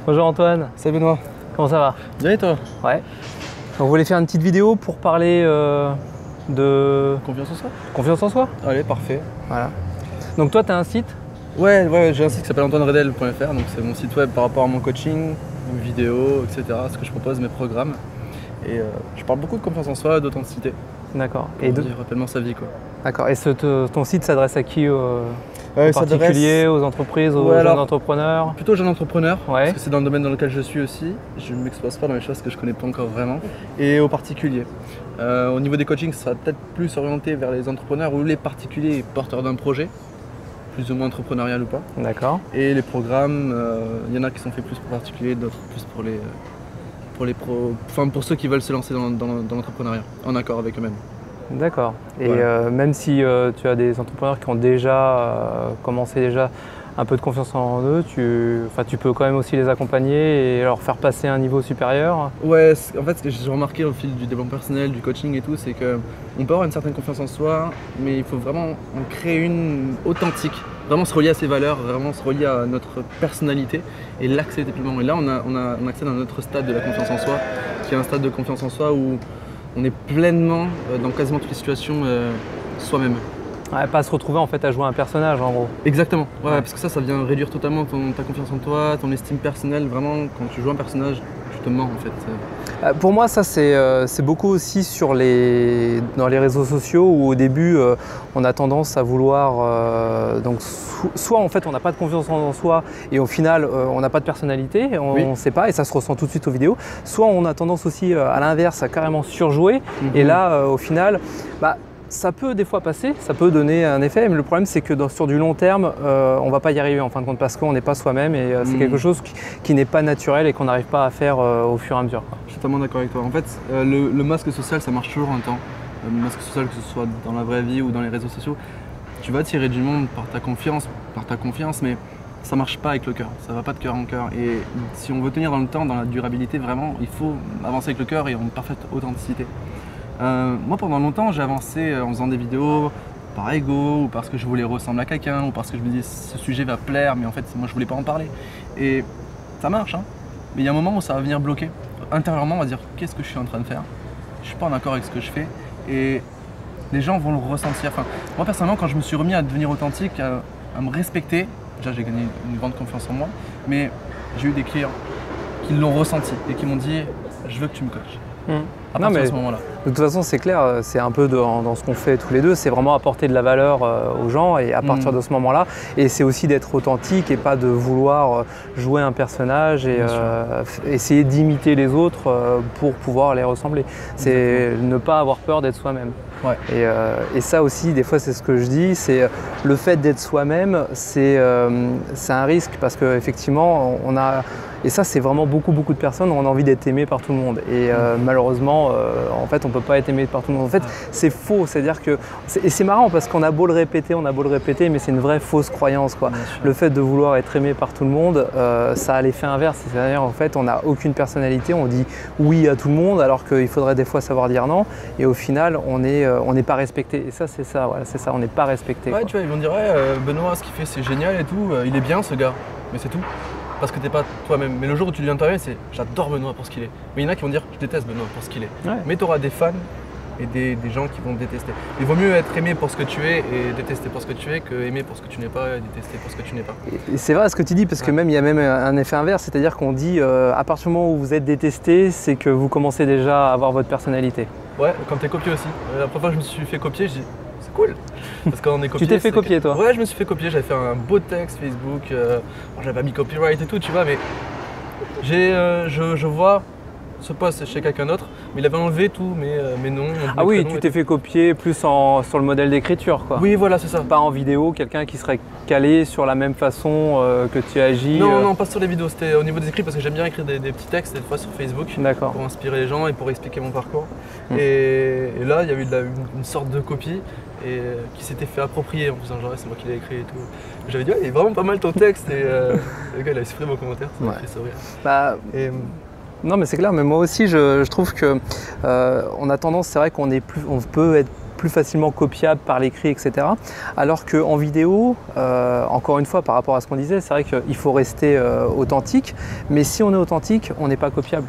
Bonjour Antoine. Salut Benoît. Comment ça va? Bien et toi? Ouais. On voulait faire une petite vidéo pour parler de Confiance en soi? confiance en soi. Allez, parfait. Voilà. Donc toi, tu as un site? Ouais, j'ai un site qui s'appelle antoineredel.fr, donc c'est mon site web par rapport à mon coaching, mes vidéos, etc. Ce que je propose, mes programmes. Et je parle beaucoup de confiance en soi, d'authenticité. D'accord. Et de rapidement sa vie, quoi. D'accord. Et ton site s'adresse à qui? Aux Ça particuliers, aux entreprises, aux jeunes entrepreneurs? Plutôt jeunes entrepreneurs, Ouais. parce que c'est dans le domaine dans lequel je suis aussi. Je ne m'expose pas dans les choses que je ne connais pas encore vraiment. Et aux particuliers. Au niveau des coachings, ça va peut-être plus orienté vers les entrepreneurs ou les particuliers porteurs d'un projet, plus ou moins entrepreneurial ou pas. D'accord. Et les programmes, il y en a qui sont faits plus pour particuliers, d'autres plus pour ceux qui veulent se lancer dans l'entrepreneuriat, en accord avec eux-mêmes. D'accord. Et Voilà. même si tu as des entrepreneurs qui ont déjà commencé un peu de confiance en eux, tu peux quand même aussi les accompagner et leur faire passer à un niveau supérieur. Ouais, en fait, ce que j'ai remarqué au fil du développement personnel, du coaching et tout, c'est qu'on peut avoir une certaine confiance en soi, mais il faut vraiment en créer une authentique, vraiment se relier à ses valeurs, vraiment se relier à notre personnalité et l'accepter pleinement. Et là, on accède à un autre stade de la confiance en soi, qui est un stade de confiance en soi où on est pleinement, dans quasiment toutes les situations, soi-même. Ouais, pas se retrouver en fait à jouer un personnage en gros. Exactement, ouais. Parce que ça vient réduire totalement ta confiance en toi, ton estime personnelle. Vraiment, quand tu joues un personnage, tu te mens en fait. Pour moi, ça c'est beaucoup aussi dans les réseaux sociaux où au début on a tendance à vouloir soit en fait on n'a pas de confiance en soi et au final on n'a pas de personnalité, on ne sait pas et ça se ressent tout de suite aux vidéos. Soit on a tendance aussi à l'inverse à carrément surjouer et là au final, ça peut des fois passer, ça peut donner un effet, mais le problème c'est que sur du long terme, on ne va pas y arriver en fin de compte parce qu'on n'est pas soi-même et c'est quelque chose qui n'est pas naturel et qu'on n'arrive pas à faire au fur et à mesure. Je suis totalement d'accord avec toi. En fait, le masque social, ça marche toujours un temps. Le masque social, que ce soit dans la vraie vie ou dans les réseaux sociaux, tu vas attirer du monde par ta confiance, mais ça ne marche pas avec le cœur, ça ne va pas de cœur en cœur. Et si on veut tenir dans le temps, dans la durabilité, vraiment, il faut avancer avec le cœur et en parfaite authenticité. Moi pendant longtemps j'ai avancé en faisant des vidéos par ego ou parce que je voulais ressembler à quelqu'un ou parce que je me disais ce sujet va plaire mais en fait moi je voulais pas en parler et ça marche hein. Mais il y a un moment où ça va venir bloquer. Intérieurement on va dire qu'est-ce que je suis en train de faire, je suis pas en accord avec ce que je fais et les gens vont le ressentir. Enfin, moi personnellement quand je me suis remis à devenir authentique, à me respecter, déjà j'ai gagné une grande confiance en moi, mais j'ai eu des clients qui l'ont ressenti et qui m'ont dit je veux que tu me coaches. À partir de ce moment-là. De toute façon, c'est clair, c'est un peu dans ce qu'on fait tous les deux, c'est vraiment apporter de la valeur aux gens et à partir de ce moment-là, et c'est aussi d'être authentique et pas de vouloir jouer un personnage et essayer d'imiter les autres pour pouvoir les ressembler. C'est ne pas avoir peur d'être soi-même. Ouais. Et ça aussi, des fois, c'est ce que je dis, c'est le fait d'être soi-même, c'est un risque parce qu'effectivement, et ça, c'est vraiment beaucoup de personnes ont envie d'être aimées par tout le monde. Et malheureusement, en fait, on ne peut pas être aimé par tout le monde. En fait, c'est faux. C'est-à-dire que, et c'est marrant parce qu'on a beau le répéter, mais c'est une vraie fausse croyance, quoi. Le fait de vouloir être aimé par tout le monde, ça a l'effet inverse. C'est-à-dire, en fait, on n'a aucune personnalité. On dit oui à tout le monde, alors qu'il faudrait des fois savoir dire non. Et au final, on n'est pas respecté. Et ça, c'est ça. Voilà, c'est ça. On n'est pas respecté. Ouais, tu vois, ils vont dire Benoît, ce qu'il fait, c'est génial et tout. Il est bien, ce gars. Mais c'est tout. Parce que t'es pas toi-même. Mais le jour où tu deviens toi-même, c'est j'adore Benoît pour ce qu'il est. Mais il y en a qui vont dire je déteste Benoît pour ce qu'il est. Ouais. Mais tu auras des fans et des gens qui vont te détester. Il vaut mieux être aimé pour ce que tu es et détester pour ce que tu es que aimer pour ce que tu n'es pas et détester pour ce que tu n'es pas. Et c'est vrai ce que tu dis parce que même il y a même un effet inverse, c'est-à-dire qu'on dit à partir du moment où vous êtes détesté, c'est que vous commencez déjà à avoir votre personnalité. Ouais, quand t'es copié aussi. La première fois que je me suis fait copier, je dis c'est cool. Parce qu'on est copié. Tu t'es fait copier toi? Ouais, je me suis fait copier, j'avais fait un beau texte Facebook, j'avais pas mis copyright et tout, tu vois, mais je vois ce post chez quelqu'un d'autre, mais il avait enlevé tout, mais non. Ah oui, tu t'es fait copier plus sur le modèle d'écriture quoi. Oui, voilà, c'est ça. Pas en vidéo, quelqu'un qui serait calé sur la même façon que tu agis. Non, pas sur les vidéos, c'était au niveau des écrits parce que j'aime bien écrire des petits textes des fois sur Facebook pour inspirer les gens et pour expliquer mon parcours. Et là, il y a eu une sorte de copie qui s'était fait approprier en faisant genre c'est moi qui l'ai écrit et tout. J'avais dit il est vraiment pas mal ton texte et le gars il a supprimé mon commentaire, ça m'a fait sourire. Non mais c'est clair, mais moi aussi je trouve que on a tendance, c'est vrai qu'on peut être plus facilement copiable par l'écrit, etc. Alors qu'en vidéo, encore une fois, par rapport à ce qu'on disait, c'est vrai qu'il faut rester authentique, mais si on est authentique, on n'est pas copiable.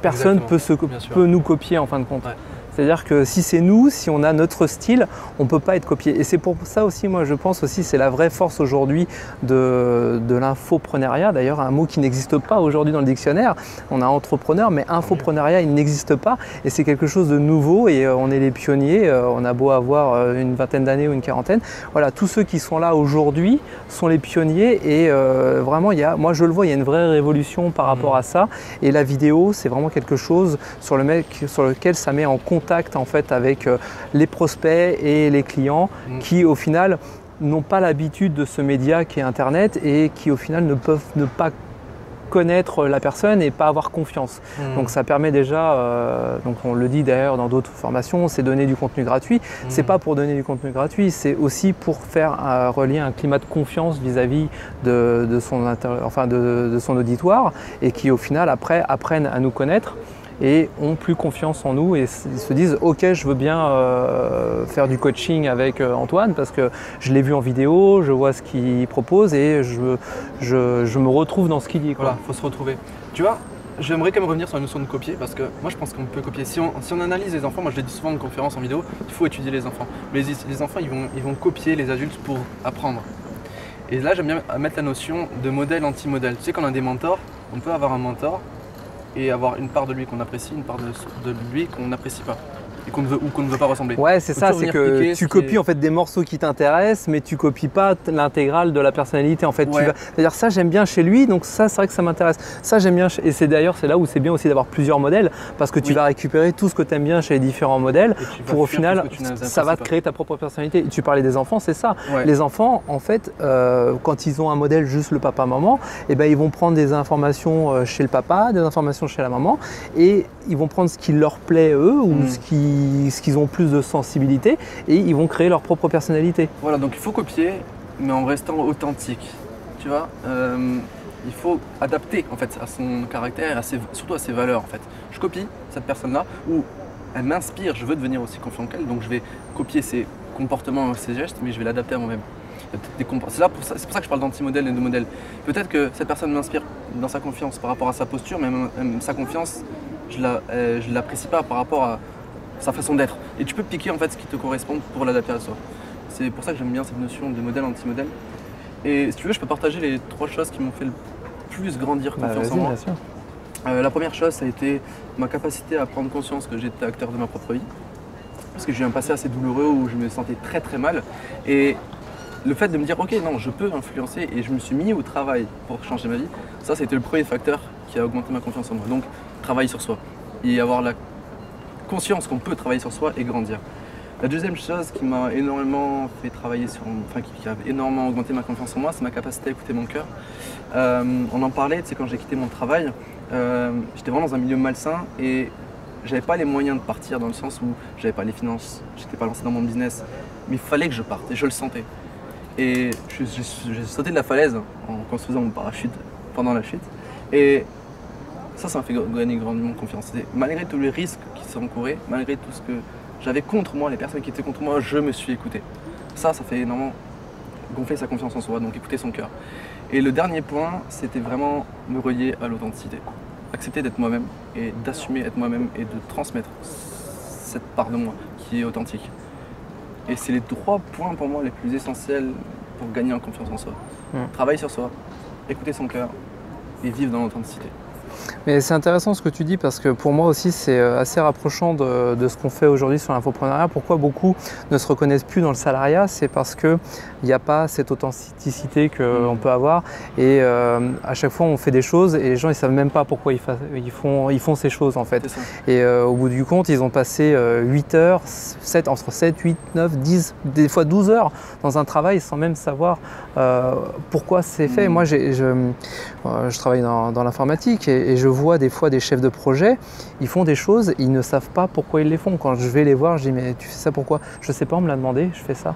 Personne peut nous copier en fin de compte. Ouais. C'est-à-dire que si c'est nous, si on a notre style, on ne peut pas être copié. Et c'est pour ça aussi, moi je pense aussi, c'est la vraie force aujourd'hui de l'infopreneuriat. D'ailleurs, un mot qui n'existe pas aujourd'hui dans le dictionnaire. On a entrepreneur, mais infopreneuriat, il n'existe pas. Et c'est quelque chose de nouveau et on est les pionniers. On a beau avoir une vingtaine d'années ou une quarantaine. Voilà, tous ceux qui sont là aujourd'hui sont les pionniers. Et vraiment, moi je le vois, il y a une vraie révolution par rapport à ça. Et la vidéo, c'est vraiment quelque chose sur lequel ça met en contact en fait avec les prospects et les clients qui au final n'ont pas l'habitude de ce média qui est Internet et qui au final ne peuvent ne pas connaître la personne et pas avoir confiance. Donc ça permet déjà, donc on le dit d'ailleurs dans d'autres formations, c'est donner du contenu gratuit. C'est pas pour donner du contenu gratuit, c'est aussi pour faire relier un climat de confiance vis-à-vis de son auditoire et qui au final après apprennent à nous connaître et ont plus confiance en nous et ils se disent ok, je veux bien faire du coaching avec Antoine parce que je l'ai vu en vidéo, je vois ce qu'il propose et je me retrouve dans ce qu'il dit. Voilà, il faut se retrouver. Tu vois, j'aimerais quand même revenir sur la notion de copier parce que moi je pense qu'on peut copier. Si on analyse les enfants, moi je le dis souvent en conférence, en vidéo, il faut étudier les enfants. Mais les enfants ils vont copier les adultes pour apprendre. Et là j'aime bien mettre la notion de modèle anti-modèle. Tu sais qu'on a des mentors, on peut avoir un mentor et avoir une part de lui qu'on apprécie, une part de lui qu'on n'apprécie pas et qu'on ne veut pas ressembler. Ouais, c'est ça, c'est que tu copies en fait des morceaux qui t'intéressent, mais tu copies pas l'intégrale de la personnalité. En fait, c'est-à-dire ça j'aime bien chez lui, donc ça c'est vrai que ça m'intéresse. Ça j'aime bien, et c'est d'ailleurs c'est là où c'est bien aussi d'avoir plusieurs modèles, parce que tu vas récupérer tout ce que tu aimes bien chez les différents modèles, pour au final ça va te créer ta propre personnalité. Et tu parlais des enfants, c'est ça. Ouais. Les enfants, en fait, quand ils ont un modèle juste le papa-maman, et ben ils vont prendre des informations chez le papa, des informations chez la maman, et ils vont prendre ce qui leur plaît eux ou ce qu'ils ont plus de sensibilité et ils vont créer leur propre personnalité. Voilà, donc il faut copier mais en restant authentique, tu vois. Il faut adapter en fait à son caractère et surtout à ses valeurs en fait. Je copie cette personne-là ou elle m'inspire, je veux devenir aussi confiant qu'elle, donc je vais copier ses comportements, ses gestes, mais je vais l'adapter à moi-même. C'est pour ça que je parle d'anti-modèle et de modèle. Peut-être que cette personne m'inspire dans sa confiance par rapport à sa posture, mais même sa confiance, je ne l'apprécie pas par rapport à sa façon d'être. Et tu peux piquer en fait ce qui te correspond pour l'adapter à soi. C'est pour ça que j'aime bien cette notion de modèle anti-modèle. Et si tu veux, je peux partager les 3 choses qui m'ont fait le plus grandir confiance en moi. Bien sûr. La première chose, ça a été ma capacité à prendre conscience que j'étais acteur de ma propre vie. Parce que j'ai eu un passé assez douloureux où je me sentais très très mal. Et le fait de me dire ok, non, je peux influencer et je me suis mis au travail pour changer ma vie, ça c'était le premier facteur qui a augmenté ma confiance en moi. Donc travailler sur soi et avoir la conscience qu'on peut travailler sur soi et grandir. La deuxième chose qui m'a énormément fait travailler qui a énormément augmenté ma confiance en moi, c'est ma capacité à écouter mon cœur. On en parlait, tu sais, quand j'ai quitté mon travail, j'étais vraiment dans un milieu malsain et j'avais pas les moyens de partir dans le sens où j'avais pas les finances, j'étais pas lancé dans mon business, mais il fallait que je parte et je le sentais. Et j'ai sauté de la falaise en construisant mon parachute pendant la chute. Et ça m'a fait gagner grandement confiance. Et malgré tous les risques qui sont encourus, malgré tout ce que j'avais contre moi, les personnes qui étaient contre moi, je me suis écouté. Ça fait énormément gonfler sa confiance en soi, donc écouter son cœur. Et le dernier point, c'était vraiment me relier à l'authenticité. Accepter d'être moi-même et d'assumer être moi-même et de transmettre cette part de moi qui est authentique. Et c'est les 3 points pour moi les plus essentiels pour gagner en confiance en soi. Travailler sur soi, écouter son cœur et vivre dans l'authenticité. Mais c'est intéressant ce que tu dis parce que pour moi aussi c'est assez rapprochant de ce qu'on fait aujourd'hui sur l'infopreneuriat. Pourquoi beaucoup ne se reconnaissent plus dans le salariat? C'est parce qu'il n'y a pas cette authenticité qu'on peut avoir et à chaque fois on fait des choses et les gens ils ne savent même pas pourquoi ils font ces choses en fait. Et au bout du compte ils ont passé 8 heures, entre 7, 8, 9, 10, des fois 12 heures dans un travail sans même savoir pourquoi c'est fait. Moi je travaille dans l'informatique et je vois des fois des chefs de projet, ils font des choses, ils ne savent pas pourquoi ils les font. Quand je vais les voir, je dis mais tu fais ça pourquoi? Je sais pas, on me l'a demandé, je fais ça.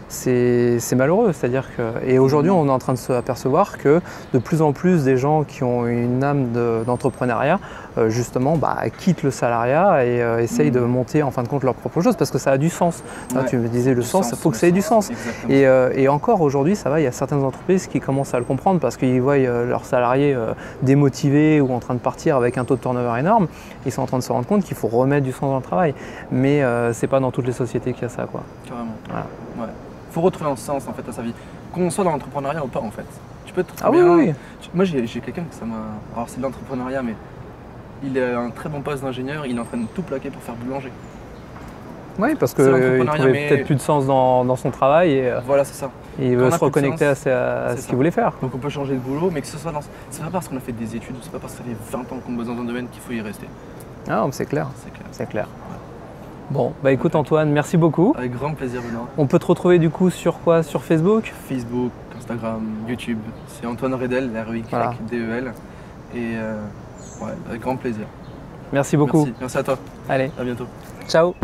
C'est malheureux, c'est-à-dire que... Et aujourd'hui, on est en train de s'apercevoir que de plus en plus des gens qui ont une âme d'entrepreneuriat justement quittent le salariat et essayent de monter en fin de compte leur propre chose parce que ça a du sens. Là, tu me disais le sens, il faut que ça ait du sens. Et encore aujourd'hui, ça va, il y a certaines entreprises qui commencent à le comprendre parce qu'ils voient leurs salariés démotivés ou en train de partir avec un taux de turnover énorme. Ils sont en train de se rendre compte qu'il faut remettre du sens dans le travail. Mais c'est pas dans toutes les sociétés qu'il y a ça, quoi. Carrément. Voilà. Ouais. Faut retrouver un sens en fait à sa vie. Qu'on soit dans l'entrepreneuriat ou pas en fait. Tu peux être très bien. Oui. Moi j'ai quelqu'un que ça m'a. Alors c'est de l'entrepreneuriat mais il a un très bon poste d'ingénieur, il est en train de tout plaquer pour faire boulanger. Oui, parce qu'il trouvait peut-être plus de sens dans son travail et voilà, c'est ça. Il veut se reconnecter à ce qu'il voulait faire. Donc on peut changer de boulot, mais que ce soit dans. C'est pas parce qu'on a fait des études, c'est pas parce que ça fait 20 ans qu'on bosse dans un domaine qu'il faut y rester. Ah, c'est clair. C'est clair. Ouais. Bon, écoute Antoine, merci beaucoup. Avec grand plaisir, Benoît. On peut te retrouver du coup sur quoi? Sur Facebook? Facebook, Instagram, YouTube. C'est Antoine Redel, R-E-Y-D-E-L. Et ouais, avec grand plaisir. Merci beaucoup. Merci à toi. Allez. À bientôt. Ciao.